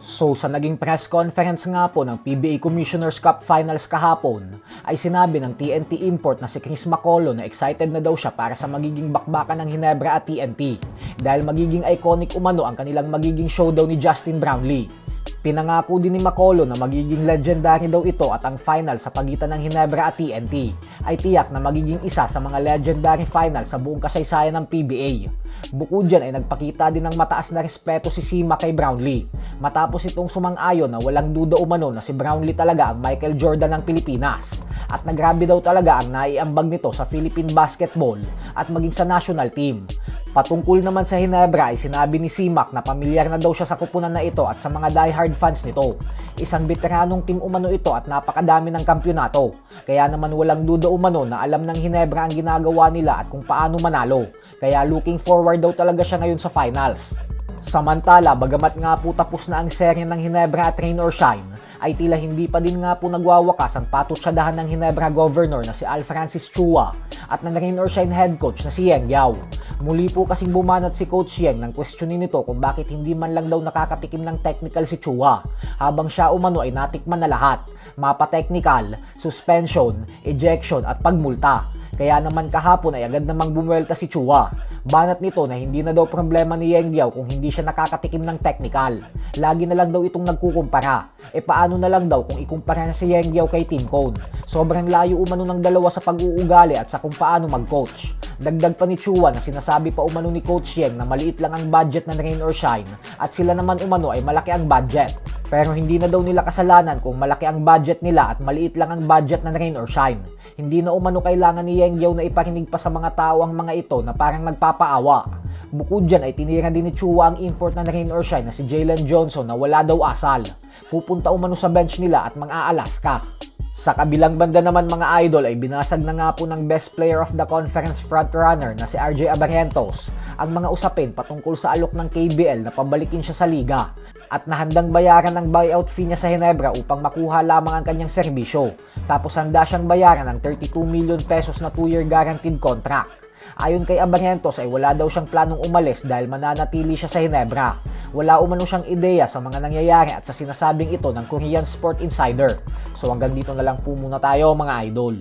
So sa naging press conference nga po ng PBA Commissioner's Cup Finals kahapon, ay sinabi ng TNT import na si Chris Macaulay na excited na daw siya para sa magiging bakbakan ng Ginebra at TNT dahil magiging iconic umano ang kanilang magiging showdown ni Justin Brownlee. Pinangako din ni Macaulay na magiging legendary daw ito at ang final sa pagitan ng Ginebra at TNT ay tiyak na magiging isa sa mga legendary final sa buong kasaysayan ng PBA. Bukod dyan ay nagpakita din ng mataas na respeto si Sima kay Brownlee matapos itong sumang-ayon na walang duda umano na si Brownlee talaga ang Michael Jordan ng Pilipinas at nagrabe daw talaga ang naiambag nito sa Philippine basketball at maging sa national team. Patungkol naman sa Ginebra ay sinabi ni Simak na pamilyar na daw siya sa kupunan na ito at sa mga diehard fans nito. Isang veteranong team umano ito at napakadami ng kampyonato. Kaya naman walang duda umano na alam ng Ginebra ang ginagawa nila at kung paano manalo. Kaya looking forward daw talaga siya ngayon sa finals. Samantala, bagamat nga po tapos na ang serye ng Ginebra at Rain or Shine, ay tila hindi pa din nga po nagwawakas ang patutsadahan ng Ginebra Governor na si Al Francis Chua at ng Rain or Shine head coach na si Yeng Yao. Muli po kasing bumanat si Coach Yeng ng questionin nito kung bakit hindi man lang daw nakakatikim ng technical si Chua habang siya umano ay natikman na lahat, mapa technical, suspension, ejection at pagmulta. Kaya naman kahapon ay agad namang bumuelta si Chua. Banat nito na hindi na daw problema ni Yeng Yao kung hindi siya nakakatikim ng technical. Lagi na lang daw itong nagkukumpara. E paano na lang daw kung ikumpara na si Yeng Yao kay Tim Cone? Sobrang layo umano ng dalawa sa pag-uugali at sa kung paano mag-coach. Dagdag pa ni Chua na sinasabi pa umano ni Coach Yeng na maliit lang ang budget ng Rain or Shine at sila naman umano ay malaki ang budget. Pero hindi na daw nila kasalanan kung malaki ang budget nila at maliit lang ang budget ng Rain or Shine. Hindi na umano kailangan ni Yeng Yao na iparinig pa sa mga tao ang mga ito na parang nagpapaawa. Bukod dyan ay tinira din ni Chua ang import ng Rain or Shine na si Jalen Johnson na wala daw asal. Pupunta umano sa bench nila at mang-aalas ka. Sa kabilang banda naman mga idol ay binasag na nga po ng best player of the conference frontrunner na si RJ Abarrientos ang mga usapin patungkol sa alok ng KBL na pabalikin siya sa liga at nahandang bayaran ng buyout fee niya sa Ginebra upang makuha lamang ang kanyang serbisyo. Tapos handa siyang bayaran ng 32 million pesos na 2-year guaranteed contract. Ayon kay Abarrientos ay wala daw siyang planong umalis dahil mananatili siya sa Ginebra. Wala umano siyang ideya sa mga nangyayari at sa sinasabing ito ng Korean Sport Insider. So hanggang dito na lang po muna tayo mga idol.